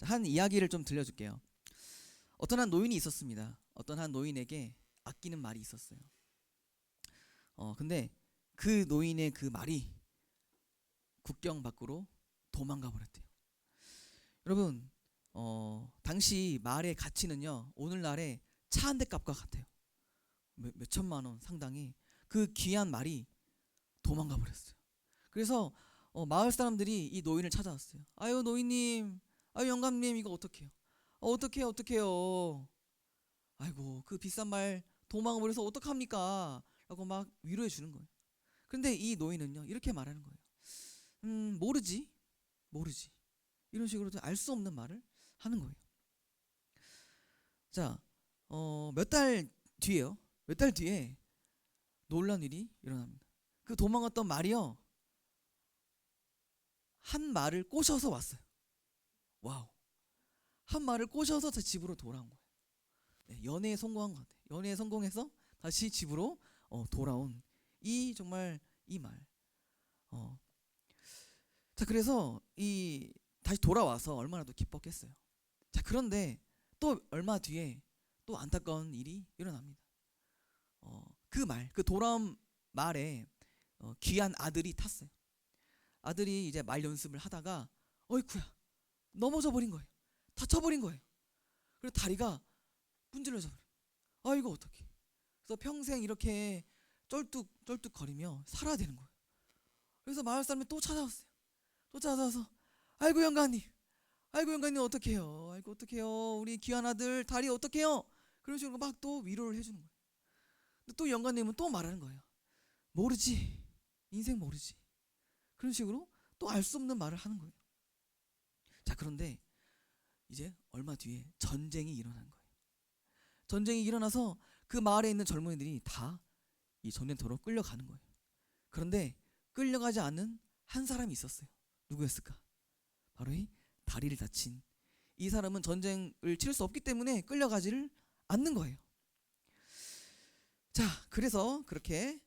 한 이야기를 좀 들려줄게요. 어떤 한 노인이 있었습니다. 어떤 한 노인에게 아끼는 말이 있었어요. 근데 그 노인의 그 말이 국경 밖으로 도망가 버렸대요. 여러분, 당시 말의 가치는요, 오늘날의 차 한 대 값과 같아요. 몇 천만 원 상당히 그 귀한 말이 도망가 버렸어요. 그래서 마을 사람들이 이 노인을 찾아왔어요. 아유 노인님, 아유 영감님, 이거 어떡해요? 어떡해요? 아이고 그 비싼 말 도망가 버려서 어떡합니까? 라고 막 위로해 주는 거예요. 근데 이 노인은요 이렇게 말하는 거예요. 모르지. 이런 식으로 알 수 없는 말을 하는 거예요. 자, 몇 달 뒤에요. 몇 달 뒤에 놀란 일이 일어납니다. 그 도망갔던 말이요, 한 말을 꼬셔서 왔어요. 와우. 한 말을 꼬셔서 제 집으로 돌아온 거예요. 네, 연애에 성공한 것 같아요. 연애에 성공해서 다시 집으로 돌아온 이 정말 이 말. 어. 자, 그래서 이 다시 돌아와서 얼마나 또 기뻤겠어요. 자, 그런데 또 얼마 뒤에 또 안타까운 일이 일어납니다. 그 돌아온 말에 귀한 아들이 탔어요. 아들이 이제 말 연습을 하다가 어이쿠야 넘어져 버린 거예요. 다쳐버린 거예요. 그래서 다리가 문질러져 버려요. 아 이거 어떡해. 그래서 평생 이렇게 쩔뚝 거리며 살아야 되는 거예요. 그래서 마을 사람이 또 찾아왔어요. 또 찾아와서 아이고 영감님 어떡해요. 아이고 어떡해요. 우리 귀한 아들 다리 어떡해요. 그런 식으로 막 또 위로를 해주는 거예요. 근데 또 영감님은 또 말하는 거예요. 모르지. 인생 모르지. 그런 식으로 또 알 수 없는 말을 하는 거예요. 자, 그런데 이제 얼마 뒤에 전쟁이 일어난 거예요. 전쟁이 일어나서 그 마을에 있는 젊은이들이 다 이 전쟁터로 끌려가는 거예요. 그런데 끌려가지 않은 한 사람이 있었어요. 누구였을까? 바로 이 다리를 다친 이 사람은 전쟁을 치를 수 없기 때문에 끌려가지를 않는 거예요. 자, 그래서 그렇게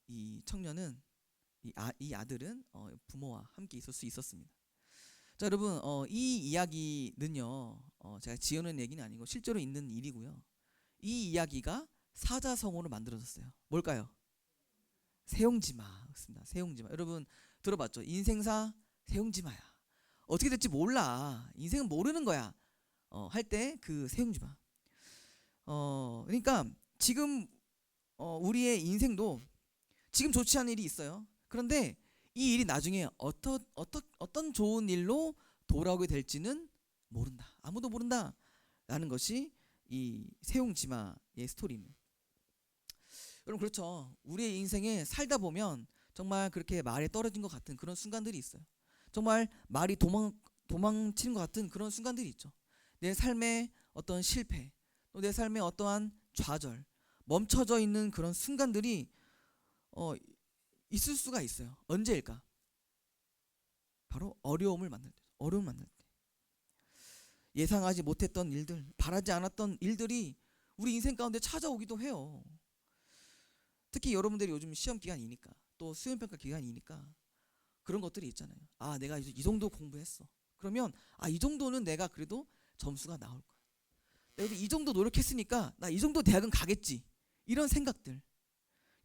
이 청년은 이 아들은 부모와 함께 있을 수 있었습니다. 자, 여러분, 이 이야기는요, 제가 지어낸 얘기는 아니고 실제로 있는 일이고요. 이 이야기가 사자성어로 만들어졌어요. 뭘까요? 세용지마였습니다. 세용지마. 여러분 들어봤죠? 인생사 세용지마야. 어떻게 될지 몰라. 인생은 모르는 거야. 할 때 그 세용지마. 그러니까 지금 우리의 인생도 지금 좋지 않은 일이 있어요. 그런데 이 일이 나중에 어떤 좋은 일로 돌아오게 될지는 모른다. 아무도 모른다. 라는 것이 이 세용지마의 스토리입니다. 여러분 그렇죠. 우리의 인생에 살다 보면 정말 그렇게 말에 떨어진 것 같은 그런 순간들이 있어요. 정말 말이 도망치는 것 같은 그런 순간들이 있죠. 내 삶의 어떤 실패, 또 내 삶의 어떠한 좌절, 멈춰져 있는 그런 순간들이 있을 수가 있어요. 언제일까? 바로 어려움을 만날 때. 어려움을 만날 때. 예상하지 못했던 일들, 바라지 않았던 일들이 우리 인생 가운데 찾아오기도 해요. 특히 여러분들이 요즘 시험 기간이니까 또 수행평가 기간이니까 그런 것들이 있잖아요. 아 내가 이 정도 공부했어. 그러면 이 정도는 내가 그래도 점수가 나올 거야. 내가 이 정도 노력했으니까 나 이 정도 대학은 가겠지. 이런 생각들.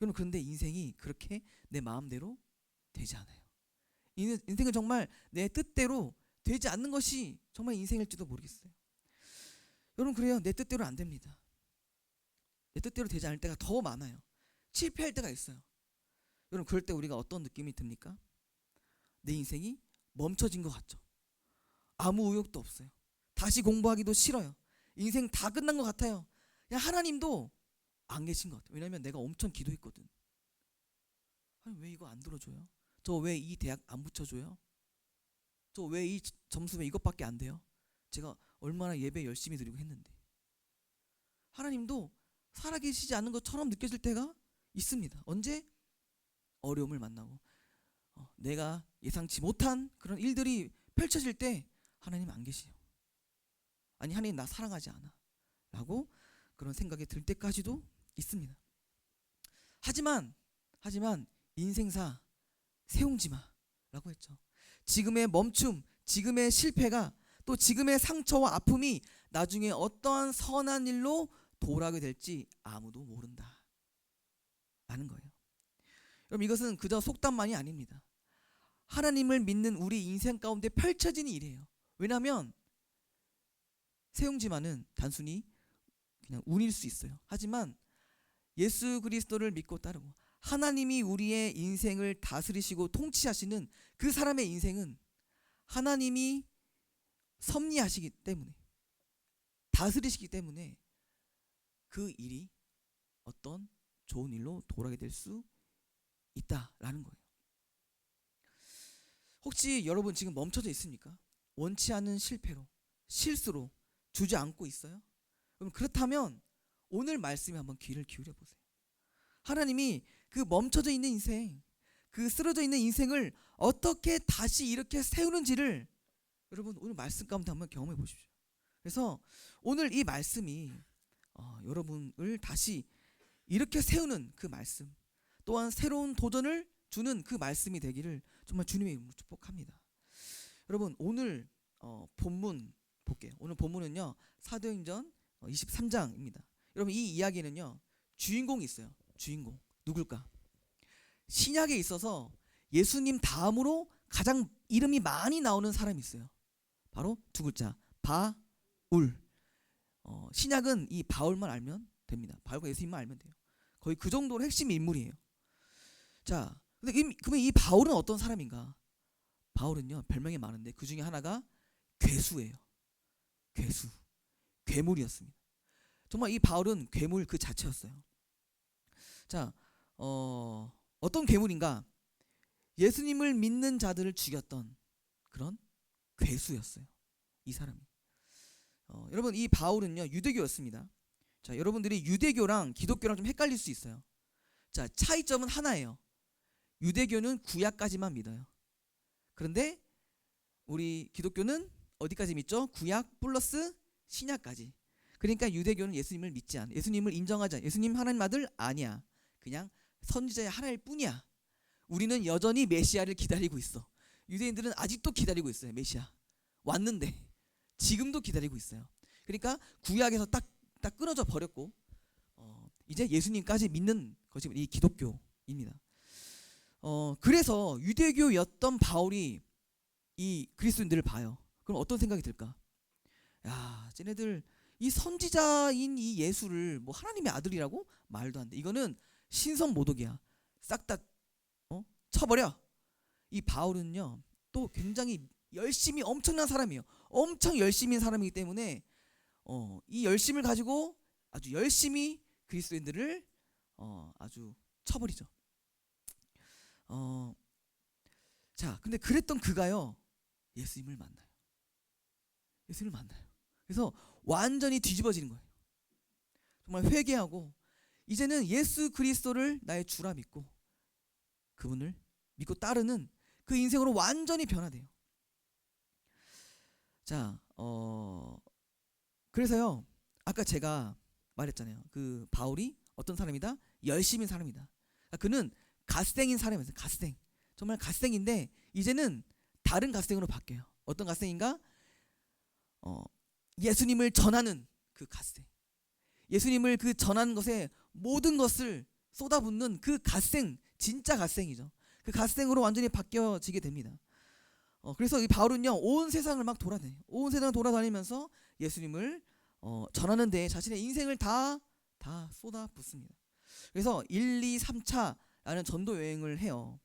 여러분 그런데 인생이 그렇게 내 마음대로 되지 않아요. 인생은 정말 내 뜻대로 되지 않는 것이 정말 인생일지도 모르겠어요. 여러분 그래요. 내 뜻대로 안 됩니다. 내 뜻대로 되지 않을 때가 더 많아요. 실패할 때가 있어요. 여러분 그럴 때 우리가 어떤 느낌이 듭니까? 내 인생이 멈춰진 것 같죠. 아무 의욕도 없어요. 다시 공부하기도 싫어요. 인생 다 끝난 것 같아요. 그냥 하나님도 안 계신 것 같아요. 왜냐하면 내가 엄청 기도했거든. 아니 왜 이거 안 들어줘요? 저 왜 이 대학 안 붙여줘요? 저 왜 이 점수 왜 이것밖에 안 돼요? 제가 얼마나 예배 열심히 드리고 했는데. 하나님도 살아계시지 않는 것처럼 느껴질 때가 있습니다. 언제? 어려움을 만나고 내가 예상치 못한 그런 일들이 펼쳐질 때 하나님 안 계시요. 아니 하나님 나 사랑하지 않아 라고 그런 생각이 들 때까지도 있습니다. 하지만 인생사 세용지마라고 했죠. 지금의 멈춤, 지금의 실패가 또 지금의 상처와 아픔이 나중에 어떠한 선한 일로 돌아가게 될지 아무도 모른다 라는 거예요. 여러분, 이것은 그저 속담만이 아닙니다. 하나님을 믿는 우리 인생 가운데 펼쳐지는 일이에요. 왜냐하면 세용지만은 단순히 그냥 운일 수 있어요. 하지만 예수 그리스도를 믿고 따르고 하나님이 우리의 인생을 다스리시고 통치하시는 그 사람의 인생은 하나님이 섭리하시기 때문에, 다스리시기 때문에 그 일이 어떤 좋은 일로 돌아가게 될 수 있다라는 거예요. 혹시 여러분 지금 멈춰져 있습니까? 원치 않은 실패로, 실수로 주저앉고 있어요? 그럼 그렇다면 오늘 말씀에 한번 귀를 기울여 보세요. 하나님이 그 멈춰져 있는 인생, 그 쓰러져 있는 인생을 어떻게 다시 이렇게 세우는지를 여러분 오늘 말씀 가운데 한번 경험해 보십시오. 그래서 오늘 이 말씀이 여러분을 다시 이렇게 세우는 그 말씀, 또한 새로운 도전을 주는 그 말씀이 되기를 정말 주님의 이름으로 축복합니다. 여러분, 오늘 본문 볼게요. 오늘 본문은요 사도행전 23장입니다. 여러분, 이 이야기는요 주인공이 있어요. 주인공 누굴까? 신약에 있어서 예수님 다음으로 가장 이름이 많이 나오는 사람이 있어요. 바로 두 글자, 바울. 신약은 이 바울만 알면 됩니다. 바울과 예수님만 알면 돼요. 거의 그 정도로 핵심 인물이에요. 자, 근데 그러면 이 바울은 어떤 사람인가? 바울은요 별명이 많은데 그 중에 하나가 괴수예요. 괴수, 괴물이었습니다. 정말 이 바울은 괴물 그 자체였어요. 자, 어떤 괴물인가? 예수님을 믿는 자들을 죽였던 그런 괴수였어요. 이 사람이. 여러분, 이 바울은요 유대교였습니다. 자, 여러분들이 유대교랑 기독교랑 좀 헷갈릴 수 있어요. 자, 차이점은 하나예요. 유대교는 구약까지만 믿어요. 그런데 우리 기독교는 어디까지 믿죠? 구약 플러스 신약까지. 그러니까 유대교는 예수님을 믿지 않아, 예수님을 인정하지 않아, 예수님 하나님 아들 아니야, 그냥 선지자의 하나일 뿐이야. 우리는 여전히 메시아를 기다리고 있어. 유대인들은 아직도 기다리고 있어요. 메시아 왔는데 지금도 기다리고 있어요. 그러니까 구약에서 딱 끊어져 버렸고 이제 예수님까지 믿는 것이 이 기독교입니다. 그래서 유대교였던 바울이 이 그리스도인들을 봐요. 그럼 어떤 생각이 들까? 야, 쟤네들 이 선지자인 이 예수를 뭐 하나님의 아들이라고? 말도 안 돼. 이거는 신성 모독이야. 싹 다 쳐버려. 이 바울은요 또 굉장히 열심히 엄청난 사람이에요. 엄청 열심인 사람이기 때문에 이 열심을 가지고 아주 열심히 그리스도인들을 아주 쳐버리죠. 자, 근데 그랬던 그가요 예수님을 만나요. 예수님을 만나요. 그래서 완전히 뒤집어지는 거예요. 정말 회개하고 이제는 예수 그리스도를 나의 주라 믿고 그분을 믿고 따르는 그 인생으로 완전히 변화돼요. 자, 그래서요 아까 제가 말했잖아요. 그 바울이 어떤 사람이다? 열심인 사람이다. 그는 갓생인 사람이었어요. 갓생. 정말 갓생인데 이제는 다른 갓생으로 바뀌어요. 어떤 갓생인가? 예수님을 전하는 그 갓생. 예수님을 그 전하는 것에 모든 것을 쏟아붓는 그 갓생, 진짜 갓생이죠. 그 갓생으로 완전히 바뀌어지게 됩니다. 그래서 이 바울은요 온 세상을 막 돌아다녀요. 온 세상을 돌아다니면서 예수님을 전하는 데 자신의 인생을 다 쏟아붓습니다. 그래서 1, 2, 3차라는 전도 여행을 해요.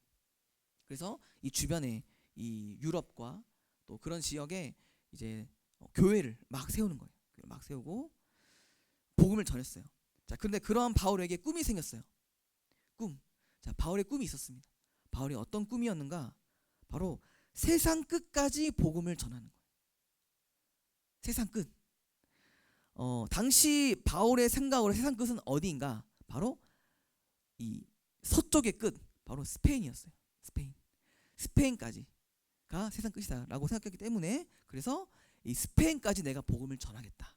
그래서 이 주변에 이 유럽과 또 그런 지역에 이제 교회를 막 세우는 거예요. 막 세우고 복음을 전했어요. 자, 그런데 그러한 바울에게 꿈이 생겼어요. 꿈. 자, 바울의 꿈이 있었습니다. 바울이 어떤 꿈이었는가? 바로 세상 끝까지 복음을 전하는 거예요. 세상 끝. 당시 바울의 생각으로 세상 끝은 어디인가? 바로 이 서쪽의 끝, 바로 스페인이었어요. 스페인까지가 세상 끝이다라고 생각했기 때문에 그래서 이 스페인까지 내가 복음을 전하겠다.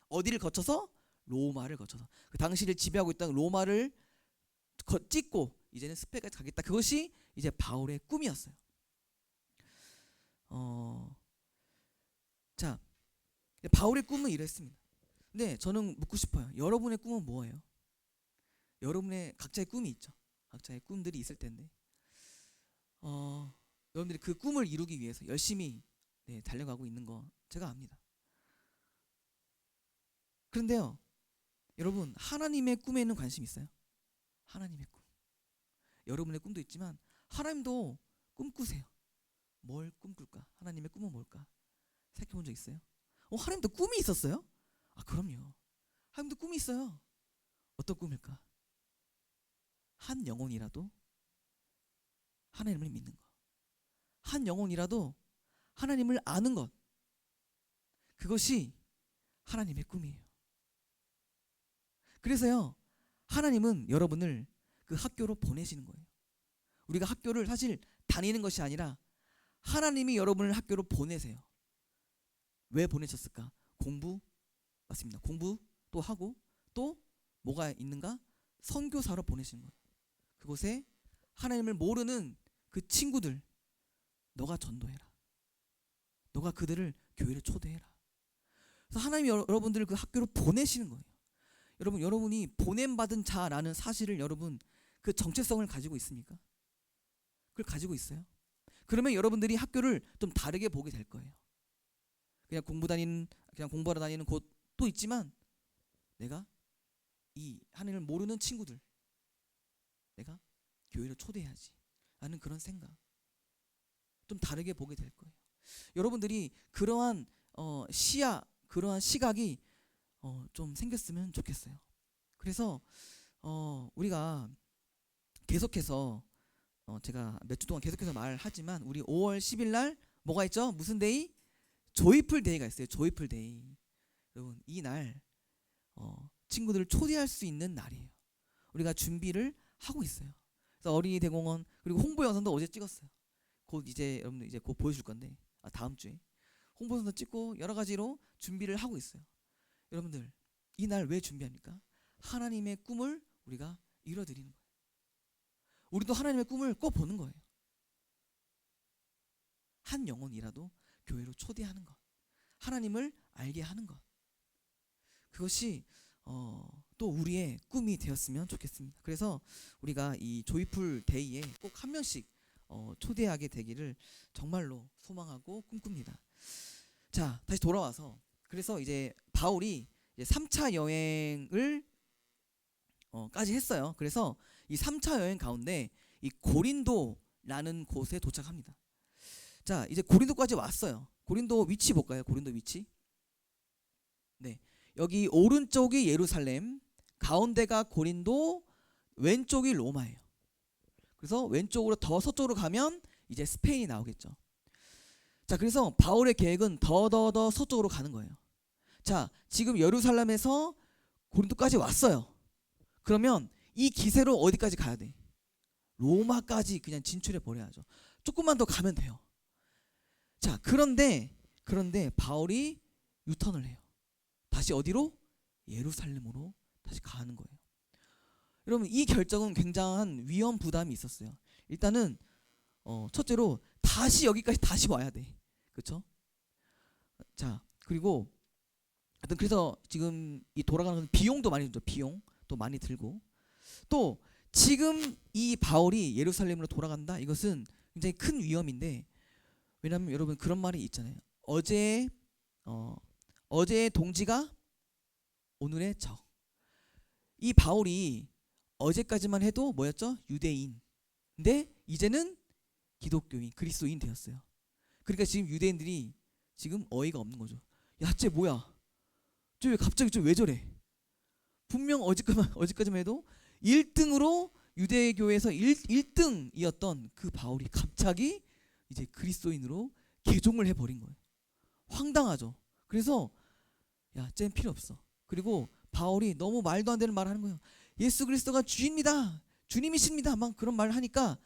어디를 거쳐서? 로마를 거쳐서. 그 당시를 지배하고 있던 로마를 찍고 이제는 스페인까지 가겠다. 그것이 이제 바울의 꿈이었어요. 자, 바울의 꿈은 이랬습니다. 근데 저는 묻고 싶어요. 여러분의 꿈은 뭐예요? 여러분의 각자의 꿈이 있죠. 각자의 꿈들이 있을 텐데 여러분들이 그 꿈을 이루기 위해서 열심히 달려가고 있는 거 제가 압니다. 그런데요, 여러분 하나님의 꿈에는 관심 있어요? 하나님의 꿈. 여러분의 꿈도 있지만 하나님도 꿈꾸세요. 뭘 꿈꿀까? 하나님의 꿈은 뭘까? 생각해본 적 있어요? 하나님도 꿈이 있었어요? 그럼요. 하나님도 꿈이 있어요. 어떤 꿈일까? 한 영혼이라도 하나님을 믿는 것, 한 영혼이라도 하나님을 아는 것, 그것이 하나님의 꿈이에요. 그래서요, 하나님은 여러분을 그 학교로 보내시는 거예요. 우리가 학교를 사실 다니는 것이 아니라 하나님이 여러분을 학교로 보내세요. 왜 보내셨을까? 공부, 맞습니다. 공부 또 하고 또 뭐가 있는가? 선교사로 보내시는 거예요. 그곳에 하나님을 모르는 그 친구들, 너가 전도해라. 너가 그들을 교회를 초대해라. 그래서 하나님이 여러분들을 그 학교로 보내시는 거예요. 여러분이 보냄받은 자라는 사실을 여러분 그 정체성을 가지고 있습니까? 그걸 가지고 있어요? 그러면 여러분들이 학교를 좀 다르게 보게 될 거예요. 그냥 공부하러 다니는 곳도 있지만 내가 이 하나님을 모르는 친구들, 내가 교회를 초대해야지 라는 그런 생각, 좀 다르게 보게 될 거예요. 여러분들이 그러한 시야, 그러한 시각이 좀 생겼으면 좋겠어요. 그래서 우리가 계속해서 제가 몇 주 동안 계속해서 말하지만 우리 5월 10일 날 뭐가 있죠? 무슨 데이? 조이풀 데이가 있어요. 조이풀 데이. 여러분 이 날 친구들을 초대할 수 있는 날이에요. 우리가 준비를 하고 있어요. 그래서 어린이 대공원 그리고 홍보 영상도 어제 찍었어요. 곧 이제 여러분들 이제 곧 보여줄 건데 다음 주에 홍보 영상도 찍고 여러 가지로 준비를 하고 있어요. 여러분들 이 날 왜 준비합니까? 하나님의 꿈을 우리가 이뤄드리는 거예요. 우리도 하나님의 꿈을 꼭 보는 거예요. 한 영혼이라도 교회로 초대하는 것, 하나님을 알게 하는 것, 그것이 또 우리의 꿈이 되었으면 좋겠습니다. 그래서 우리가 이 조이풀 데이에 꼭 한 명씩 초대하게 되기를 정말로 소망하고 꿈꿉니다. 자, 다시 돌아와서 그래서 이제 바울이 이제 3차 여행을 까지 했어요. 그래서 이 3차 여행 가운데 이 고린도라는 곳에 도착합니다. 자, 이제 고린도까지 왔어요. 고린도 위치 볼까요? 고린도 위치. 네, 여기 오른쪽이 예루살렘, 가운데가 고린도, 왼쪽이 로마예요. 그래서 왼쪽으로 더 서쪽으로 가면 이제 스페인이 나오겠죠. 자, 그래서 바울의 계획은 더 서쪽으로 가는 거예요. 자, 지금 예루살렘에서 고린도까지 왔어요. 그러면 이 기세로 어디까지 가야 돼? 로마까지 그냥 진출해 버려야죠. 조금만 더 가면 돼요. 자, 그런데 바울이 유턴을 해요. 다시 어디로? 예루살렘으로 다시 가는 거예요. 여러분 이 결정은 굉장한 위험 부담이 있었어요. 일단은 첫째로 다시 여기까지 다시 와야 돼. 그렇죠? 자, 그리고 하여튼 그래서 지금 이 돌아가는 비용도 많이 들죠. 비용도 많이 들고 또 지금 이 바울이 예루살렘으로 돌아간다. 이것은 굉장히 큰 위험인데 왜냐하면 여러분 그런 말이 있잖아요. 어제의 동지가 오늘의 적. 이 바울이 어제까지만 해도 뭐였죠? 유대인. 근데 이제는 기독교인, 그리스도인 되었어요. 그러니까 지금 유대인들이 지금 어이가 없는 거죠. 야, 쟤 뭐야? 쟤 왜 갑자기 왜 저래? 분명 어제까지만 해도 1등으로 유대교에서 1등이었던 그 바울이 갑자기 이제 그리스도인으로 개종을 해버린 거예요. 황당하죠. 그래서 야, 쟤는 필요 없어. 그리고 바울이 너무 말도 안 되는 말을 하는 거예요. 예수 그리스도가 주입니다. 주님이십니다. 막 그런 말을 하니까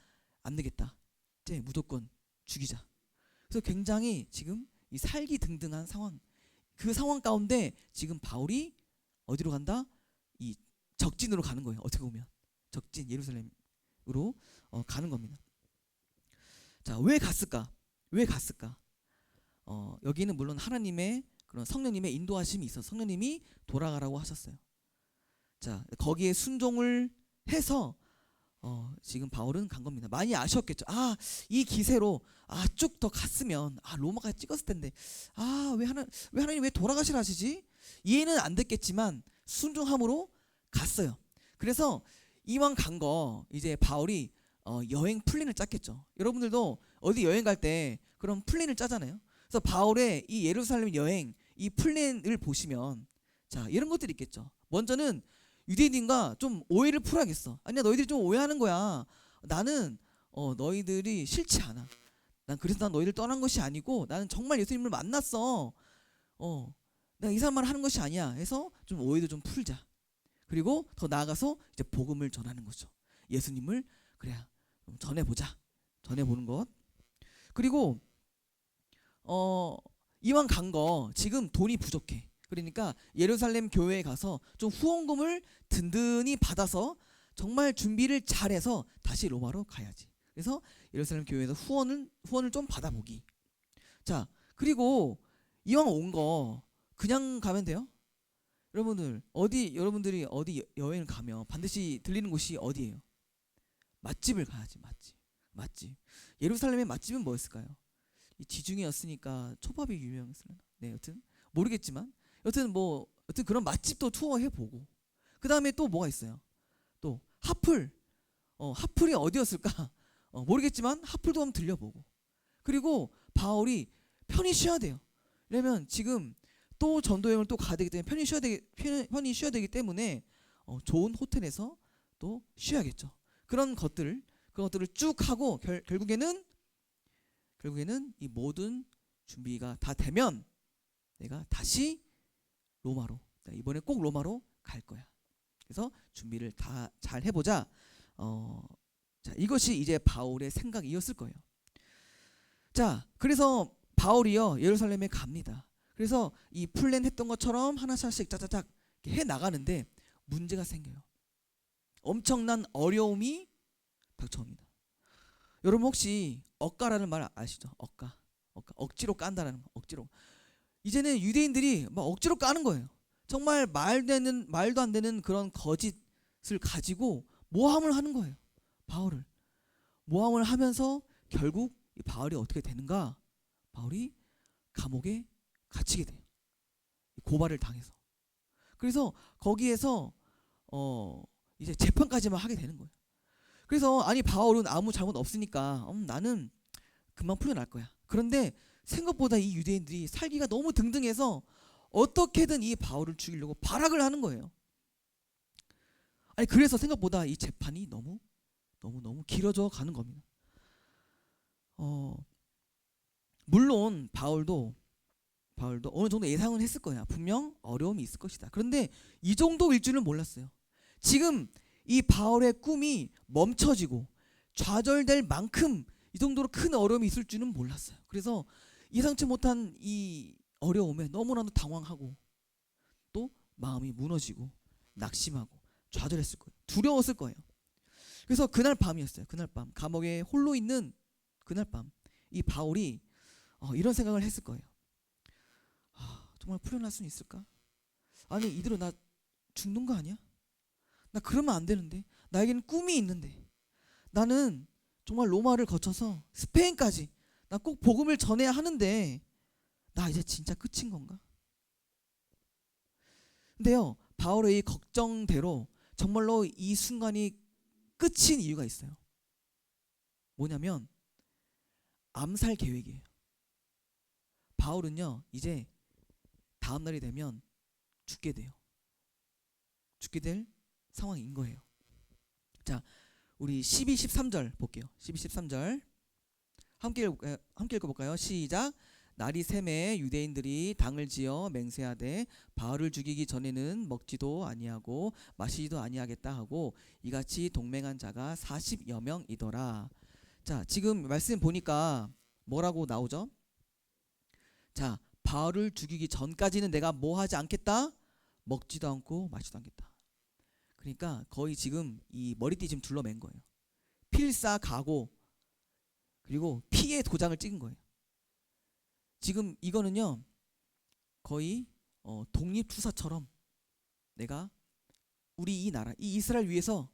안 되겠다. 쟤 무조건 죽이자. 그래서 굉장히 지금 이 살기등등한 상황, 그 상황 가운데 지금 바울이 어디로 간다? 이 적진으로 가는 거예요. 어떻게 보면 적진 예루살렘으로 가는 겁니다. 자, 왜 갔을까? 여기는 물론 하나님의 그런 성령님의 인도하심이 있어 성령님이 돌아가라고 하셨어요. 자, 거기에 순종을 해서 지금 바울은 간 겁니다. 많이 아쉬웠겠죠. 이 기세로 쭉 더 갔으면 로마까지 찍었을 텐데 왜 하나님 왜 돌아가시라 하시지? 이해는 안 됐겠지만 순종함으로 갔어요. 그래서 이왕 간 거 이제 바울이 여행 플랜을 짰겠죠. 여러분들도 어디 여행 갈 때 그런 플랜을 짜잖아요. 그래서 바울의 이 예루살렘 여행 이 플랜을 보시면 자 이런 것들이 있겠죠. 먼저는 유대인과 좀 오해를 풀어야겠어. 아니야 너희들이 좀 오해하는 거야. 나는 너희들이 싫지 않아. 그래서 난 너희들 떠난 것이 아니고 나는 정말 예수님을 만났어. 내가 이상한 말 하는 것이 아니야. 해서 좀 오해도 좀 풀자. 그리고 더 나아가서 이제 복음을 전하는 거죠. 예수님을 그래야 전해보자. 전해보는 것. 그리고 이왕 간 거 지금 돈이 부족해. 그러니까 예루살렘 교회에 가서 좀 후원금을 든든히 받아서 정말 준비를 잘해서 다시 로마로 가야지. 그래서 예루살렘 교회에서 후원을 좀 받아보기. 자, 그리고 이왕 온 거 그냥 가면 돼요? 여러분들이 어디 여행을 가면 반드시 들리는 곳이 어디예요? 맛집을 가야지. 맛집. 예루살렘의 맛집은 뭐였을까요? 이 지중해였으니까 초밥이 유명했을까요? 네, 여튼 모르겠지만 여튼 그런 맛집도 투어해보고 그 다음에 또 뭐가 있어요? 또 하플이 어디였을까? 모르겠지만 하플도 한번 들려보고 그리고 바울이 편히 쉬어야 돼요. 왜냐면 지금 또 전도여행을 또 가야 되기 때문에 편히 쉬어야 되기 때문에 좋은 호텔에서 또 쉬어야겠죠. 그런 것들을 쭉 하고 결국에는 이 모든 준비가 다 되면 내가 다시 로마로 이번에 꼭 로마로 갈 거야. 그래서 준비를 다 잘 해보자. 자, 이것이 이제 바울의 생각이었을 거예요. 자, 그래서 바울이요 예루살렘에 갑니다. 그래서 이 플랜 했던 것처럼 하나씩 짜자작 해 나가는데 문제가 생겨요. 엄청난 어려움이 닥쳐옵니다. 여러분 혹시 억가라는 말 아시죠? 억가 억지로 깐다라는 거. 억지로. 이제는 유대인들이 막 억지로 까는 거예요. 정말 말도 안 되는 그런 거짓을 가지고 모함을 하는 거예요. 바울을 모함을 하면서 결국 이 바울이 어떻게 되는가? 바울이 감옥에 갇히게 돼요. 고발을 당해서. 그래서 거기에서 이제 재판까지만 하게 되는 거예요. 그래서 아니 바울은 아무 잘못 없으니까 나는 금방 풀려날 거야. 그런데 생각보다 이 유대인들이 살기가 너무 등등해서 어떻게든 이 바울을 죽이려고 발악을 하는 거예요. 아니 그래서 생각보다 이 재판이 너무 길어져 가는 겁니다. 물론 바울도 어느 정도 예상은 했을 거야. 분명 어려움이 있을 것이다. 그런데 이 정도일 줄은 몰랐어요. 지금 이 바울의 꿈이 멈춰지고 좌절될 만큼 이 정도로 큰 어려움이 있을 줄은 몰랐어요. 그래서 예상치 못한 이 어려움에 너무나도 당황하고 또 마음이 무너지고 낙심하고 좌절했을 거예요. 두려웠을 거예요. 그래서 그날 밤이었어요. 그날 밤 감옥에 홀로 있는 그날 밤 이 바울이 이런 생각을 했을 거예요. 정말 풀려날 수는 있을까? 아니 이대로 나 죽는 거 아니야? 나 그러면 안 되는데. 나에게는 꿈이 있는데. 나는 정말 로마를 거쳐서 스페인까지 나 꼭 복음을 전해야 하는데 나 이제 진짜 끝인 건가? 근데요 바울의 이 걱정대로 정말로 이 순간이 끝인 이유가 있어요. 뭐냐면 암살 계획이에요. 바울은요 이제 다음 날이 되면 죽게 돼요. 죽게 될 상황인 거예요. 자, 우리 12, 13절 볼게요. 12, 13절 함께 읽어볼까요? 시작. 날이 새매 유대인들이 당을 지어 맹세하되 바울을 죽이기 전에는 먹지도 아니하고 마시지도 아니하겠다 하고 이같이 동맹한 자가 40여 명이더라. 자, 지금 말씀 보니까 뭐라고 나오죠? 자, 바울을 죽이기 전까지는 내가 뭐 하지 않겠다? 먹지도 않고 마시지도 않겠다. 그러니까 거의 지금 이 머리띠 지금 둘러맨 거예요. 필사 각오 그리고 피의 도장을 찍은 거예요. 지금 이거는요 거의 독립투사처럼 내가 우리 이 나라 이 이스라엘 위해서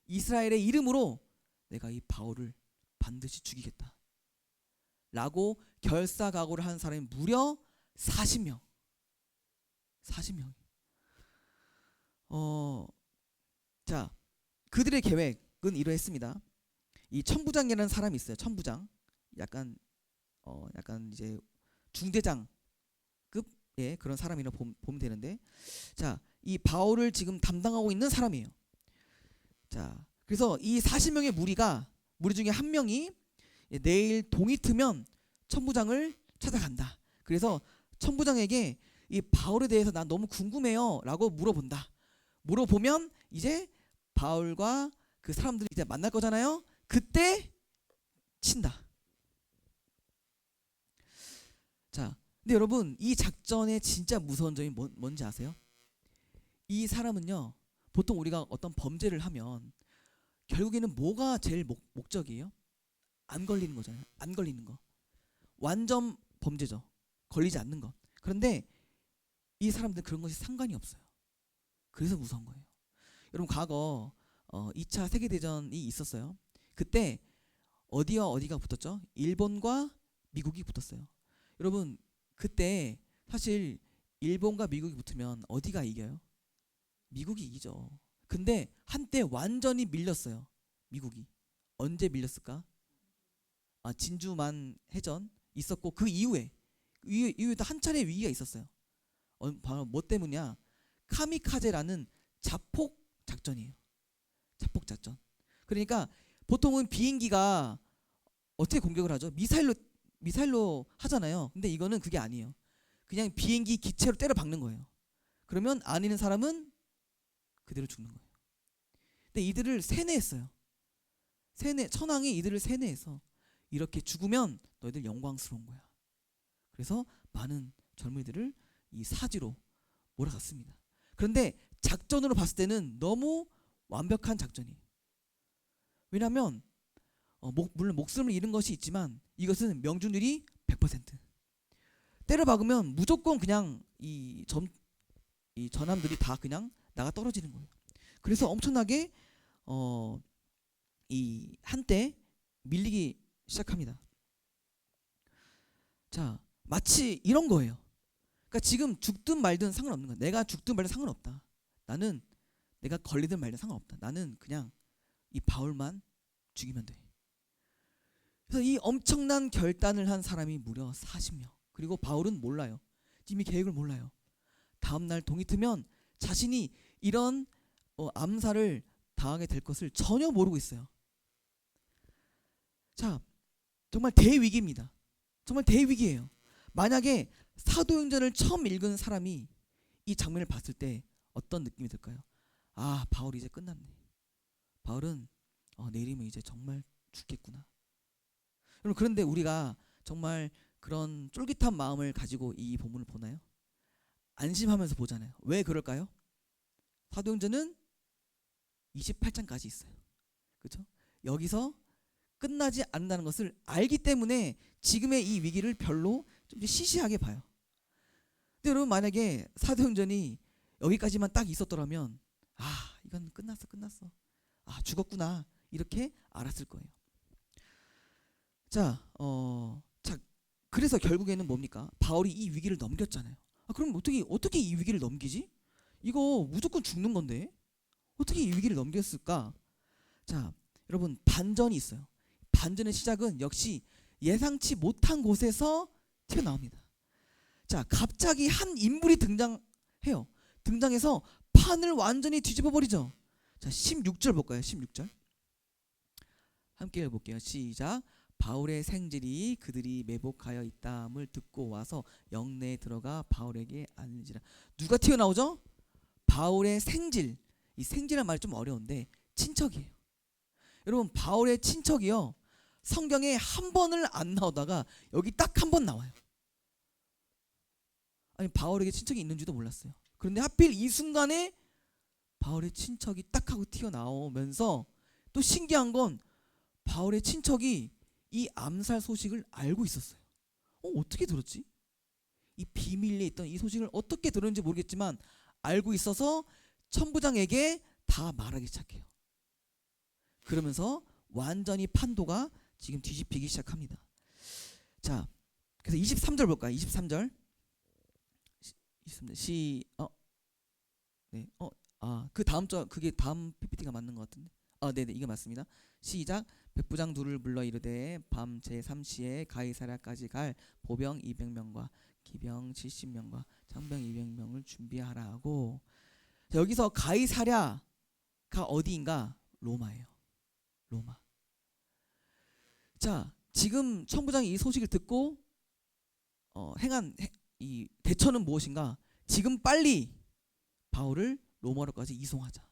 이스라엘의 이름으로 내가 이 바울을 반드시 죽이겠다 라고 결사각오를 한 사람이 무려 40명. 40명. 자, 그들의 계획은 이러했습니다. 이 천부장이라는 사람이 있어요. 천부장. 약간 이제 중대장급의 그런 사람이라고 보면 되는데, 자, 이 바울을 지금 담당하고 있는 사람이에요. 자, 그래서 이 40명의 무리 중에 한 명이 내일 동이 트면 천부장을 찾아간다. 그래서 천부장에게 이 바울에 대해서 난 너무 궁금해요 라고 물어본다. 물어보면 이제 바울과 그 사람들이 이제 만날 거잖아요. 그때 친다. 자, 근데 여러분 이 작전의 진짜 무서운 점이 뭔지 아세요? 이 사람은요 보통 우리가 어떤 범죄를 하면 결국에는 뭐가 제일 목적이에요? 안 걸리는 거잖아요. 안 걸리는 거. 완전 범죄죠. 걸리지 않는 것. 그런데 이 사람들은 그런 것이 상관이 없어요. 그래서 무서운 거예요. 여러분 과거 2차 세계대전이 있었어요. 그때 어디와 어디가 붙었죠? 일본과 미국이 붙었어요. 여러분 그때 사실 일본과 미국이 붙으면 어디가 이겨요? 미국이 이기죠. 근데 한때 완전히 밀렸어요. 미국이. 언제 밀렸을까? 진주만 해전 있었고 그 이후에도 한 차례 위기가 있었어요. 바로 뭐 때문이야? 카미카제라는 자폭 작전이에요. 자폭 작전. 그러니까 보통은 비행기가 어떻게 공격을 하죠? 미사일로 하잖아요. 근데 이거는 그게 아니에요. 그냥 비행기 기체로 때려 박는 거예요. 그러면 안 있는 사람은 그대로 죽는 거예요. 근데 이들을 세뇌했어요. 천황이 이들을 세뇌해서 이렇게 죽으면 너희들 영광스러운 거야. 그래서 많은 젊은이들을 이 사지로 몰아갔습니다. 그런데 작전으로 봤을 때는 너무 완벽한 작전이에요. 왜냐하면 물론 목숨을 잃은 것이 있지만 이것은 명중률이 100%. 때려 박으면 무조건 그냥 이 전함들이 다 그냥 나가 떨어지는 거예요. 그래서 엄청나게 이 한때 밀리기 시작합니다. 자, 마치 이런 거예요. 그러니까 지금 죽든 말든 상관없는 거야. 내가 죽든 말든 상관없다. 나는 내가 걸리든 말든 상관없다. 나는 그냥 이 바울만 죽이면 돼. 그래서 이 엄청난 결단을 한 사람이 무려 40명. 그리고 바울은 몰라요. 이미 계획을 몰라요. 다음날 동이 트면 자신이 이런 암살을 당하게 될 것을 전혀 모르고 있어요. 자, 정말 대위기입니다. 정말 대위기예요. 만약에 사도행전을 처음 읽은 사람이 이 장면을 봤을 때 어떤 느낌이 들까요? 아, 바울이 이제 끝났네. 바울은 내일이면 이제 정말 죽겠구나. 여러분 그런데 우리가 정말 그런 쫄깃한 마음을 가지고 이 본문을 보나요? 안심하면서 보잖아요. 왜 그럴까요? 사도행전은 28장까지 있어요. 그렇죠? 여기서 끝나지 않는다는 것을 알기 때문에 지금의 이 위기를 별로 좀 시시하게 봐요. 근데 여러분 만약에 사도행전이 여기까지만 딱 있었더라면 이건 끝났어. 죽었구나 이렇게 알았을 거예요. 자, 그래서 결국에는 뭡니까? 바울이 이 위기를 넘겼잖아요. 그럼 어떻게 이 위기를 넘기지? 이거 무조건 죽는 건데 어떻게 이 위기를 넘겼을까? 자, 여러분 반전이 있어요. 반전의 시작은 역시 예상치 못한 곳에서 튀어나옵니다. 자, 갑자기 한 인물이 등장해요. 등장해서 판을 완전히 뒤집어 버리죠. 자, 16절 볼까요? 16절. 함께 읽어볼게요. 시작. 바울의 생질이 그들이 매복하여 있다함을 듣고 와서 영내에 들어가 바울에게 알리지라. 누가 튀어나오죠? 바울의 생질. 이 생질이라는 말이 좀 어려운데 친척이에요. 여러분 바울의 친척이요. 성경에 한 번을 안 나오다가 여기 딱 한 번 나와요. 아니 바울에게 친척이 있는지도 몰랐어요. 그런데 하필 이 순간에 바울의 친척이 딱 하고 튀어나오면서 또 신기한 건 바울의 친척이 이 암살 소식을 알고 있었어요. 어떻게 들었지? 이 비밀리에 있던 이 소식을 어떻게 들었는지 모르겠지만 알고 있어서 천부장에게 다 말하기 시작해요. 그러면서 완전히 판도가 지금 뒤집히기 시작합니다. 자, 그래서 23절 볼까요? 23절. 23절. 네. 그 다음 절 그게 다음 PPT가 맞는 것 같은데. 네네, 이게 맞습니다. 시작. 백부장 둘을 불러 이르되 밤 제3시에 가이사랴까지 갈 보병 200명과 기병 70명과 장병 200명을 준비하라 하고. 자, 여기서 가이사랴가 어디인가? 로마예요. 로마. 자, 지금 천부장이 이 소식을 듣고 행한 이 대처는 무엇인가? 지금 빨리 바울을 로마로까지 이송하자.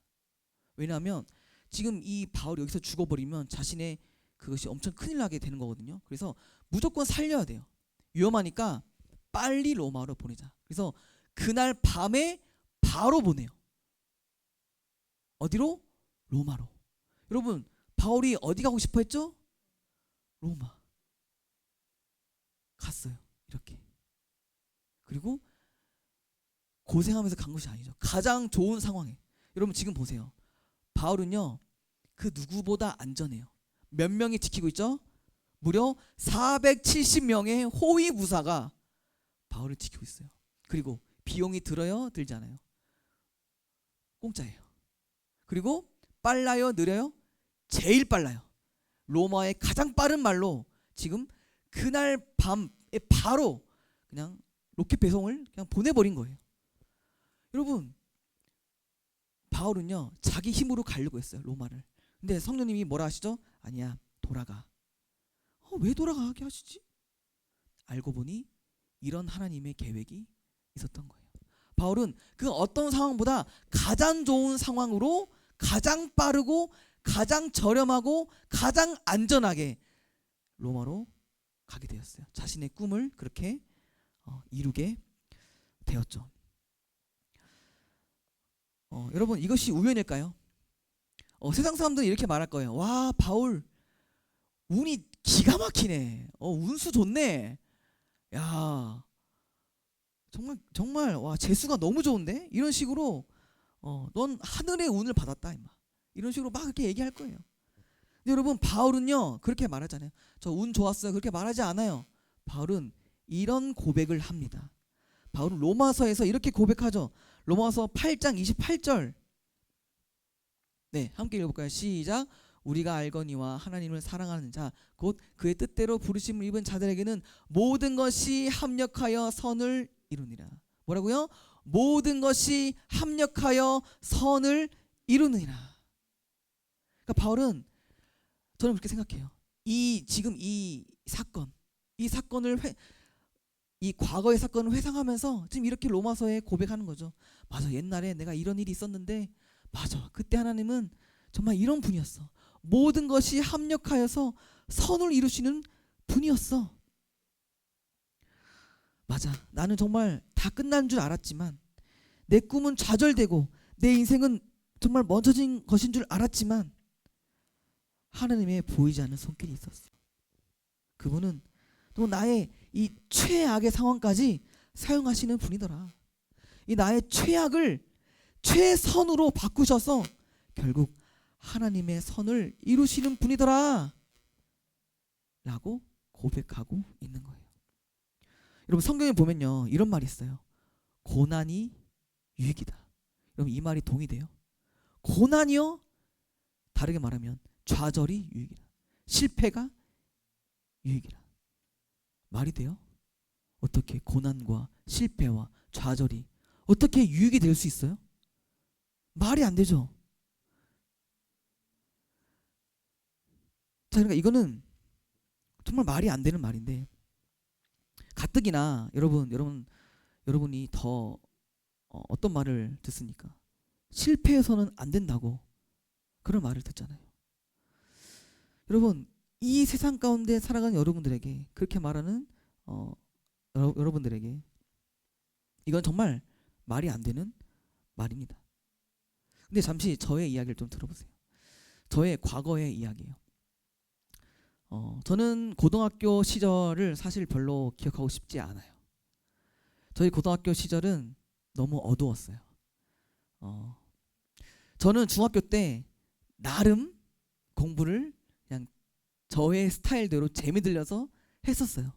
왜냐하면 지금 이 바울이 여기서 죽어버리면 자신의 그것이 엄청 큰일 나게 되는 거거든요. 그래서 무조건 살려야 돼요. 위험하니까 빨리 로마로 보내자. 그래서 그날 밤에 바로 보내요. 어디로? 로마로. 여러분, 바울이 어디 가고 싶어 했죠? 로마. 갔어요. 이렇게. 그리고 고생하면서 간 것이 아니죠. 가장 좋은 상황에. 여러분 지금 보세요. 바울은요, 그 누구보다 안전해요. 몇 명이 지키고 있죠? 무려 470명의 호위 부사가 바울을 지키고 있어요. 그리고 비용이 들어요? 들지 않아요? 공짜예요. 그리고 빨라요? 느려요? 제일 빨라요. 로마의 가장 빠른 말로 지금 그날 밤에 바로 그냥 로켓 배송을 그냥 보내버린 거예요. 여러분, 바울은요 자기 힘으로 가려고 했어요, 로마를. 근데 성령님이 뭐라 하시죠? 아니야, 돌아가. 왜 돌아가게 하시지? 알고 보니 이런 하나님의 계획이 있었던 거예요. 바울은 그 어떤 상황보다 가장 좋은 상황으로 가장 빠르고 가장 저렴하고 가장 안전하게 로마로 가게 되었어요. 자신의 꿈을 그렇게 이루게 되었죠. 여러분, 이것이 우연일까요? 세상 사람들은 이렇게 말할 거예요. 와, 바울 운이 기가 막히네. 운수 좋네. 야, 정말 와, 재수가 너무 좋은데? 이런 식으로 넌 하늘의 운을 받았다, 임마. 이런 식으로 막 그렇게 얘기할 거예요. 근데 여러분, 바울은요 그렇게 말하잖아요. 저 운 좋았어요. 그렇게 말하지 않아요. 바울은 이런 고백을 합니다. 바울은 로마서에서 이렇게 고백하죠. 로마서 8장 28절. 네, 함께 읽어볼까요? 시작. 우리가 알거니와 하나님을 사랑하는 자 곧 그의 뜻대로 부르심을 입은 자들에게는 모든 것이 합력하여 선을 이루니라. 뭐라고요? 모든 것이 합력하여 선을 이루느니라. 그러니까 바울은, 저는 그렇게 생각해요. 지금 이 사건을 이 과거의 사건을 회상하면서 지금 이렇게 로마서에 고백하는 거죠. 맞아, 옛날에 내가 이런 일이 있었는데 맞아, 그때 하나님은 정말 이런 분이었어. 모든 것이 합력하여서 선을 이루시는 분이었어. 맞아, 나는 정말 다 끝난 줄 알았지만, 내 꿈은 좌절되고 내 인생은 정말 멈춰진 것인 줄 알았지만 하나님의 보이지 않는 손길이 있었어. 그분은 또 나의 이 최악의 상황까지 사용하시는 분이더라. 이 나의 최악을 최선으로 바꾸셔서 결국 하나님의 선을 이루시는 분이더라 라고 고백하고 있는 거예요. 여러분, 성경에 보면요 이런 말이 있어요. 고난이 유익이다. 여러분, 이 말이 동의돼요? 고난이요? 다르게 말하면 좌절이 유익이다. 실패가 유익이다. 말이 돼요? 어떻게 고난과 실패와 좌절이 어떻게 유익이 될 수 있어요? 말이 안 되죠. 자, 그러니까 이거는 정말 말이 안 되는 말인데, 가뜩이나 여러분이 더 어떤 말을 듣습니까? 실패해서는 안 된다고 그런 말을 듣잖아요. 여러분, 이 세상 가운데 살아가는 여러분들에게 그렇게 말하는 여러분들에게 이건 정말 말이 안 되는 말입니다. 근데 잠시 저의 이야기를 좀 들어보세요. 저의 과거의 이야기예요. 저는 고등학교 시절을 사실 별로 기억하고 싶지 않아요. 저희 고등학교 시절은 너무 어두웠어요. 어, 저는 중학교 때 나름 공부를 그냥 저의 스타일대로 재미 들려서 했었어요.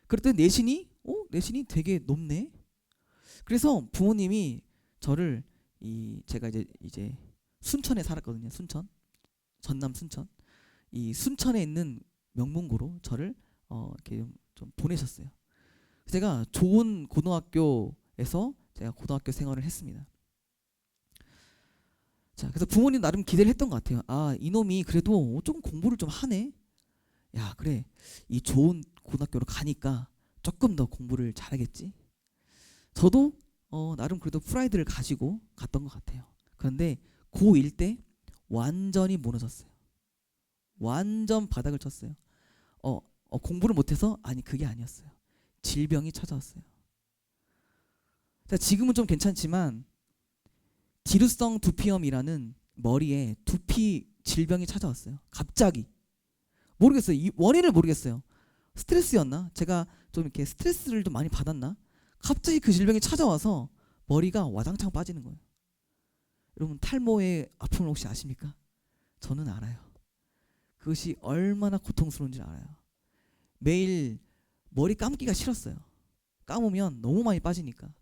그랬더니 내신이 되게 높네. 그래서 부모님이 저를 제가 이제 순천에 살았거든요. 순천, 전남 순천. 이 순천에 있는 명문고로 저를 이렇게 좀 보내셨어요. 제가 좋은 고등학교에서 제가 고등학교 생활을 했습니다. 자, 그래서 부모님 나름 기대를 했던 것 같아요. 아, 이놈이 그래도 조금 공부를 좀 하네. 야, 그래. 이 좋은 고등학교로 가니까 조금 더 공부를 잘하겠지. 저도 나름 그래도 프라이드를 가지고 갔던 것 같아요. 그런데 고1 때 완전히 무너졌어요. 완전 바닥을 쳤어요. 공부를 못해서? 아니, 그게 아니었어요. 질병이 찾아왔어요. 지금은 좀 괜찮지만 디루성 두피염이라는 머리에 두피 질병이 찾아왔어요. 갑자기. 모르겠어요. 이 원인을 모르겠어요. 스트레스였나? 제가 좀 이렇게 스트레스를 좀 많이 받았나? 갑자기 그 질병이 찾아와서 머리가 와장창 빠지는 거예요. 여러분, 탈모의 아픔을 혹시 아십니까? 저는 알아요. 그것이 얼마나 고통스러운지 알아요. 매일 머리 감기가 싫었어요. 감으면 너무 많이 빠지니까.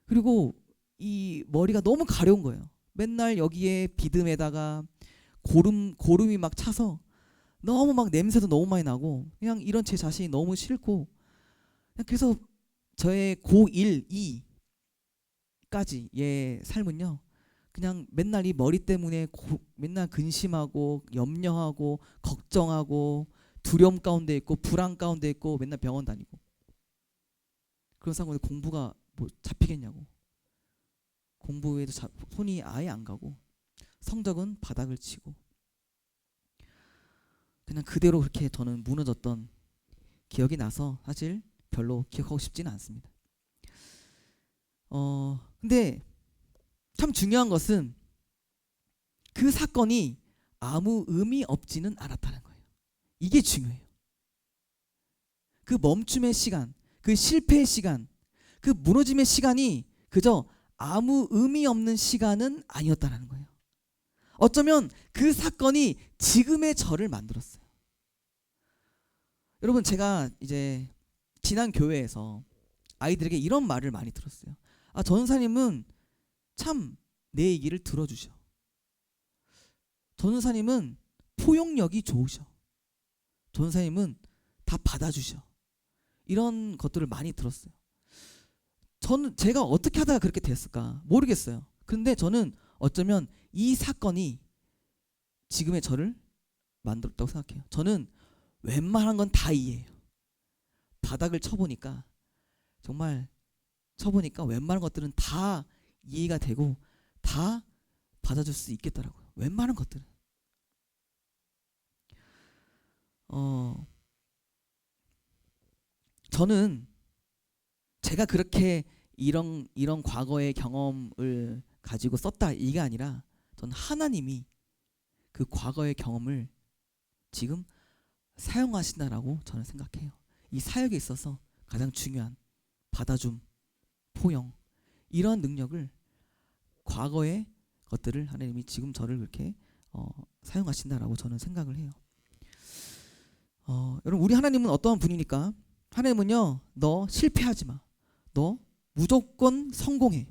그리고 이 머리가 너무 가려운 거예요. 맨날 여기에 비듬에다가 고름이 막 차서 너무 막 냄새도 너무 많이 나고 그냥 이런 제 자신이 너무 싫고, 그래서 저의 고1, 2까지 의 삶은요, 그냥 맨날 이 머리 때문에 맨날 근심하고 염려하고 걱정하고 두려움 가운데 있고 불안 가운데 있고 맨날 병원 다니고, 그런 상황에서 공부가 뭐 잡히겠냐고. 공부에도 손이 아예 안 가고 성적은 바닥을 치고 그냥 그대로 그렇게 저는 무너졌던 기억이 나서 사실 별로 기억하고 싶지는 않습니다. 근데 참 중요한 것은 그 사건이 아무 의미 없지는 않았다는 거예요. 이게 중요해요. 그 멈춤의 시간, 그 실패의 시간, 그 무너짐의 시간이 그저 아무 의미 없는 시간은 아니었다는 거예요. 어쩌면 그 사건이 지금의 저를 만들었어요. 여러분, 제가 이제 지난 교회에서 아이들에게 이런 말을 많이 들었어요. 아, 전사님은 참 내 얘기를 들어주셔. 전사님은 포용력이 좋으셔. 전사님은 다 받아주셔. 이런 것들을 많이 들었어요. 제가 어떻게 하다가 그렇게 됐을까 모르겠어요. 근데 저는 어쩌면 이 사건이 지금의 저를 만들었다고 생각해요. 저는 웬만한 건 다 이해해요. 바닥을 쳐보니까 웬만한 것들은 다 이해가 되고 다 받아줄 수 있겠더라고요. 웬만한 것들은. 저는 제가 그렇게 이런 과거의 경험을 가지고 썼다 이게 아니라, 저는 하나님이 그 과거의 경험을 지금 사용하신다라고 저는 생각해요. 이 사역에 있어서 가장 중요한 받아줌, 포용, 이런 능력을, 과거의 것들을 하나님이 지금 저를 그렇게 사용하신다라고 저는 생각을 해요. 여러분, 우리 하나님은 어떠한 분이니까? 하나님은요, 너 실패하지 마. 너 무조건 성공해.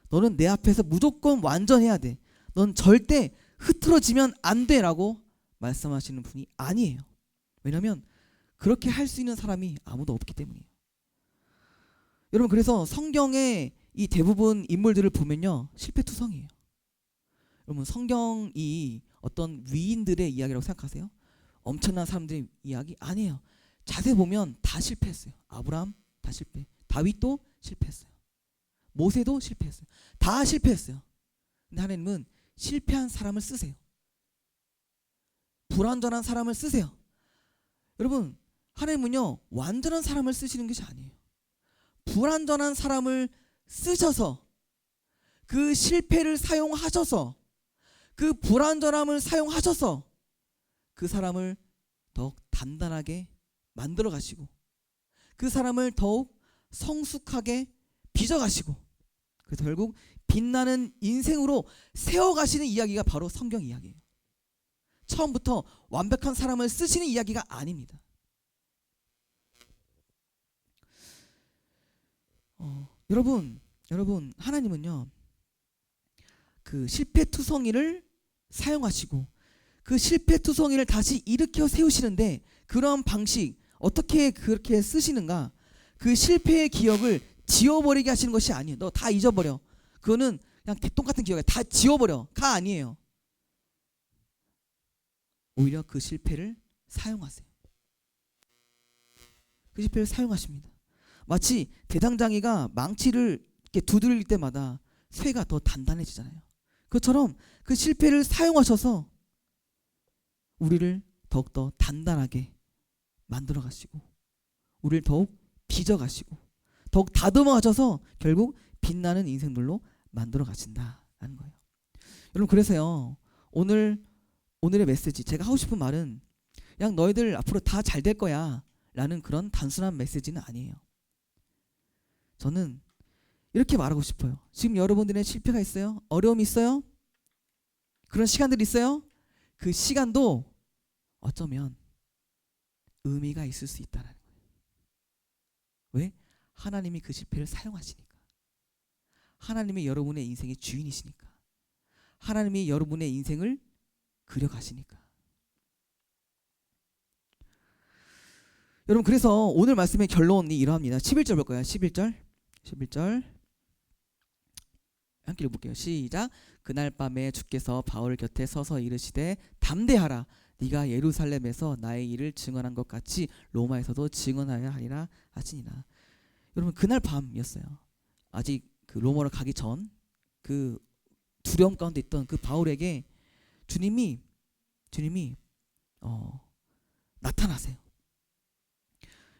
너는 내 앞에서 무조건 완전해야 돼. 넌 절대 흐트러지면 안 돼라고 말씀하시는 분이 아니에요. 왜냐하면 그렇게 할 수 있는 사람이 아무도 없기 때문이에요. 여러분, 그래서 성경의 이 대부분 인물들을 보면요, 실패투성이에요. 여러분, 성경이 어떤 위인들의 이야기라고 생각하세요? 엄청난 사람들의 이야기? 아니에요. 자세히 보면 다 실패했어요. 아브라함 다 실패, 다윗도 실패했어요, 모세도 실패했어요. 다 실패했어요. 근데 하나님은 실패한 사람을 쓰세요. 불완전한 사람을 쓰세요. 여러분, 하나님은요, 완전한 사람을 쓰시는 것이 아니에요. 불완전한 사람을 쓰셔서, 그 실패를 사용하셔서, 그 불완전함을 사용하셔서 그 사람을 더욱 단단하게 만들어 가시고, 그 사람을 더욱 성숙하게 빚어가시고, 그래서 결국 빛나는 인생으로 세워가시는 이야기가 바로 성경 이야기예요. 처음부터 완벽한 사람을 쓰시는 이야기가 아닙니다. 여러분 하나님은요, 그 실패투성이를 사용하시고 그 실패투성이를 다시 일으켜 세우시는데, 그런 방식 어떻게 그렇게 쓰시는가? 그 실패의 기억을 지워버리게 하시는 것이 아니에요. 너 다 잊어버려. 그거는 그냥 개똥 같은 기억이야. 다 지워버려.가 아니에요. 오히려 그 실패를 사용하세요. 그 실패를 사용하십니다. 마치 대장장이가 망치를 이렇게 두드릴 때마다 쇠가 더 단단해지잖아요. 그것처럼 그 실패를 사용하셔서 우리를 더욱더 단단하게 만들어 가시고, 우리를 더욱 빚어 가시고, 더욱 다듬어 가셔서 결국 빛나는 인생들로 만들어 가신다라는 거예요. 여러분, 그래서요, 오늘의 메시지, 제가 하고 싶은 말은 그냥 너희들 앞으로 다 잘 될 거야 라는 그런 단순한 메시지는 아니에요. 저는 이렇게 말하고 싶어요. 지금 여러분들의 실패가 있어요? 어려움이 있어요? 그런 시간들이 있어요? 그 시간도 어쩌면 의미가 있을 수 있다는 거예요. 왜? 하나님이 그 실패를 사용하시니까. 하나님이 여러분의 인생의 주인이시니까. 하나님이 여러분의 인생을 그려가시니까. 여러분, 그래서 오늘 말씀의 결론이 이러합니다. 11절 볼 거예요. 11절 함께 읽어볼게요. 시작. 그날 밤에 주께서 바울 곁에 서서 이르시되 담대하라. 네가 예루살렘에서 나의 일을 증언한 것 같이 로마에서도 증언하여야 하리라 하시니라. 여러분, 그날 밤이었어요. 아직 그 로마로 가기 전 그 두려움 가운데 있던 그 바울에게 주님이 나타나세요.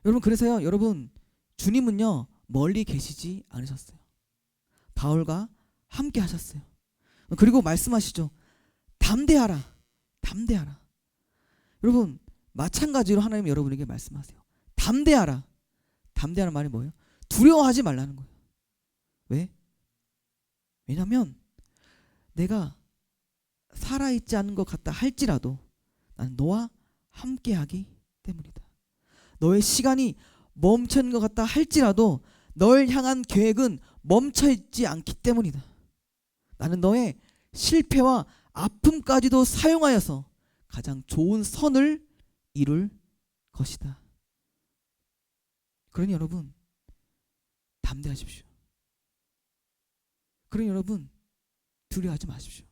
여러분, 그래서요, 여러분, 주님은요 멀리 계시지 않으셨어요. 바울과 함께 하셨어요. 그리고 말씀하시죠. 담대하라. 여러분, 마찬가지로 하나님 여러분에게 말씀하세요. 담대하라. 담대하는 말이 뭐예요? 두려워하지 말라는 거예요. 왜? 왜냐하면 내가 살아있지 않은 것 같다 할지라도 나는 너와 함께하기 때문이다. 너의 시간이 멈춘 것 같다 할지라도 널 향한 계획은 멈춰있지 않기 때문이다. 나는 너의 실패와 아픔까지도 사용하여서 가장 좋은 선을 이룰 것이다. 그러니 여러분, 담대하십시오. 그러니 여러분, 두려워하지 마십시오.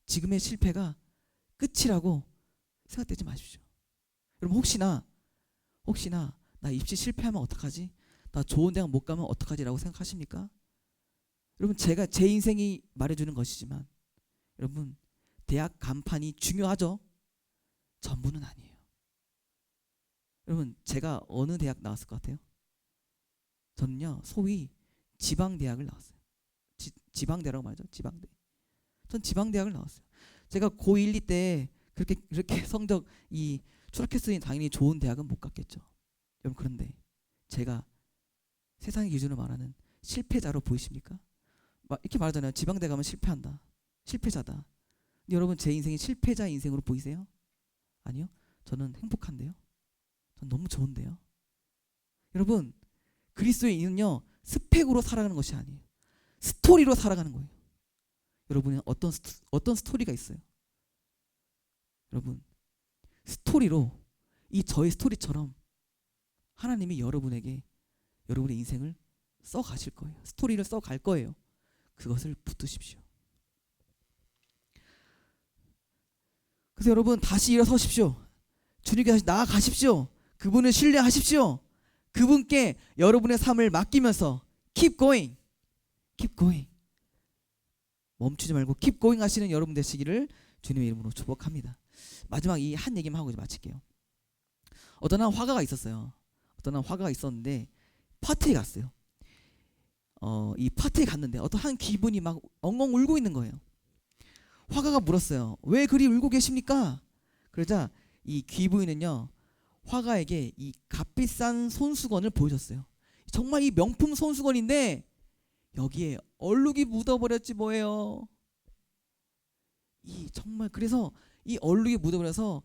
지금의 실패가 끝이라고 생각되지 마십시오. 여러분, 혹시나 나 입시 실패하면 어떡하지? 나 좋은 대학 못 가면 어떡하지? 라고 생각하십니까? 여러분, 제가 제 인생이 말해주는 것이지만 여러분, 대학 간판이 중요하죠? 전부는 아니에요. 여러분, 제가 어느 대학 나왔을 것 같아요? 저는요, 소위 지방대학을 나왔어요. 지방대라고 말하죠. 지방대. 전 지방대학을 나왔어요. 제가 고1, 2 때 그렇게 성적이 추락했으니 당연히 좋은 대학은 못 갔겠죠. 여러분, 그런데 제가 세상의 기준으로 말하는 실패자로 보이십니까? 막 이렇게 말하잖아요. 지방대 가면 실패한다. 실패자다. 근데 여러분, 제 인생이 실패자 인생으로 보이세요? 아니요. 저는 행복한데요. 전 너무 좋은데요. 여러분, 그리스도인은요 스펙으로 살아가는 것이 아니에요. 스토리로 살아가는 거예요. 여러분은 어떤 스토리가 있어요? 여러분, 스토리로, 이 저의 스토리처럼 하나님이 여러분에게 여러분의 인생을 써가실 거예요. 스토리를 써갈 거예요. 그것을 붙드십시오. 그래서 여러분, 다시 일어서십시오. 주님께 다시 나아가십시오. 그분을 신뢰하십시오. 그분께 여러분의 삶을 맡기면서 keep going, keep going, 멈추지 말고 keep going 하시는 여러분 되시기를 주님의 이름으로 축복합니다. 마지막 이 한 얘기만 하고 이제 마칠게요. 어떤 한 화가가 있었어요. 어떤 한 화가가 있었는데 파티에 갔어요. 이 파티에 갔는데 어떤 한 귀분이 막 엉엉 울고 있는 거예요. 화가가 물었어요. 왜 그리 울고 계십니까? 그러자 이 귀부인은요, 화가에게 이 값비싼 손수건을 보여줬어요. 정말 이 명품 손수건인데 여기에 얼룩이 묻어버렸지 뭐예요. 이 정말 그래서 이 얼룩이 묻어버려서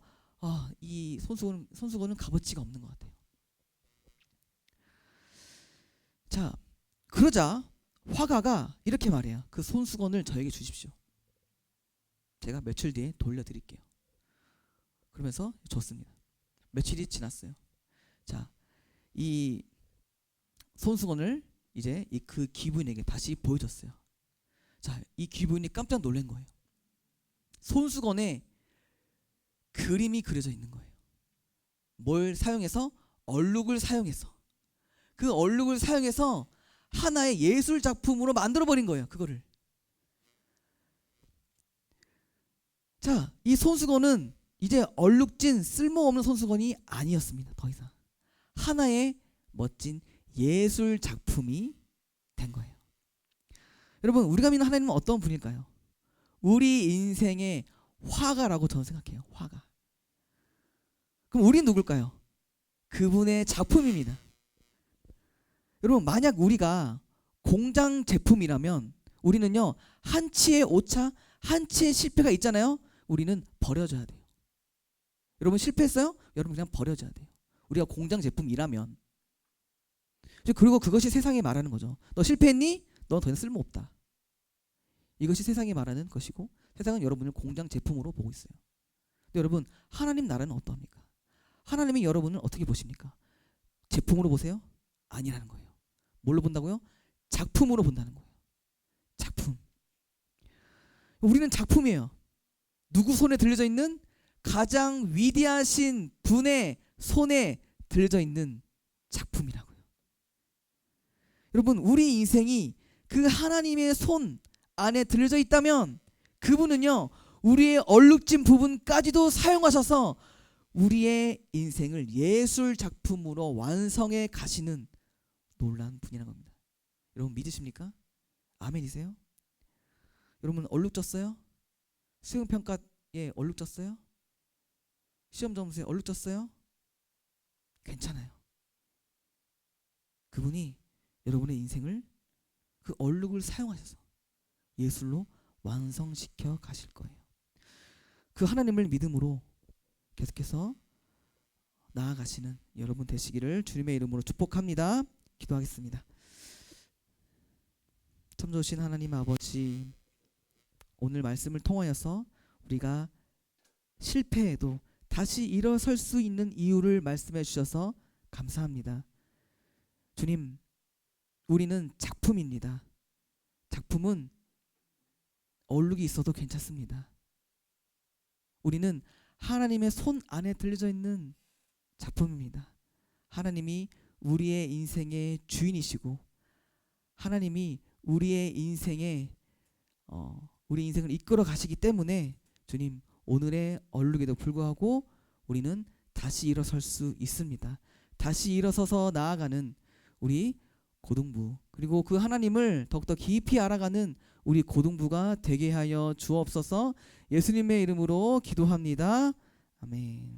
이 손수건은 값어치가 없는 것 같아요. 자, 그러자 화가가 이렇게 말해요. 그 손수건을 저에게 주십시오. 제가 며칠 뒤에 돌려드릴게요. 그러면서 줬습니다. 며칠이 지났어요. 자, 이 손수건을 이제 그 기부인에게 다시 보여줬어요. 자, 이 기부인이 깜짝 놀란 거예요. 손수건에 그림이 그려져 있는 거예요. 뭘 사용해서? 얼룩을 사용해서. 그 얼룩을 사용해서 하나의 예술 작품으로 만들어 버린 거예요. 그거를. 자, 이 손수건은 이제 얼룩진 쓸모없는 손수건이 아니었습니다. 더 이상 하나의 멋진 예술 작품이 된 거예요. 여러분, 우리가 믿는 하나님은 어떤 분일까요? 우리 인생의 화가라고 저는 생각해요. 화가. 그럼 우리는 누굴까요? 그분의 작품입니다. 여러분, 만약 우리가 공장 제품이라면 우리는요, 한 치의 오차, 한 치의 실패가 있잖아요. 우리는 버려져야 돼요. 여러분 실패했어요? 여러분 그냥 버려져야 돼요. 우리가 공장 제품이라면. 그리고 그것이 세상이 말하는 거죠. 너 실패했니? 너 더 이상 쓸모없다. 이것이 세상이 말하는 것이고, 세상은 여러분을 공장 제품으로 보고 있어요. 근데 여러분, 하나님 나라는 어떠합니까? 하나님이 여러분을 어떻게 보십니까? 제품으로 보세요? 아니라는 거예요. 뭘로 본다고요? 작품으로 본다는 거예요. 작품. 우리는 작품이에요. 누구 손에 들려져 있는? 가장 위대하신 분의 손에 들려져 있는 작품이라고요. 여러분, 우리 인생이 그 하나님의 손 안에 들려져 있다면 그분은요, 우리의 얼룩진 부분까지도 사용하셔서 우리의 인생을 예술 작품으로 완성해 가시는 놀라운 분이라는 겁니다. 여러분 믿으십니까? 아멘이세요? 여러분 얼룩졌어요? 수행평가에 얼룩졌어요? 시험 점수에 얼룩졌어요? 괜찮아요. 그분이 여러분의 인생을 그 얼룩을 사용하셔서 예술로 완성시켜 가실 거예요. 그 하나님을 믿음으로 계속해서 나아가시는 여러분 되시기를 주님의 이름으로 축복합니다. 기도하겠습니다. 참 좋으신 하나님 아버지, 오늘 말씀을 통하여서 우리가 실패해도 다시 일어설 수 있는 이유를 말씀해 주셔서 감사합니다. 주님, 우리는 작품입니다. 작품은 얼룩이 있어도 괜찮습니다. 우리는 하나님의 손 안에 들려져 있는 작품입니다. 하나님이 우리의 인생의 주인이시고 하나님이 우리의 인생의 우리 인생을 이끌어 가시기 때문에 주님, 오늘의 얼룩에도 불구하고 우리는 다시 일어설 수 있습니다. 다시 일어서서 나아가는 우리 고등부, 그리고 그 하나님을 더욱더 깊이 알아가는 우리 고등부가 되게 하여 주옵소서. 예수님의 이름으로 기도합니다. 아멘.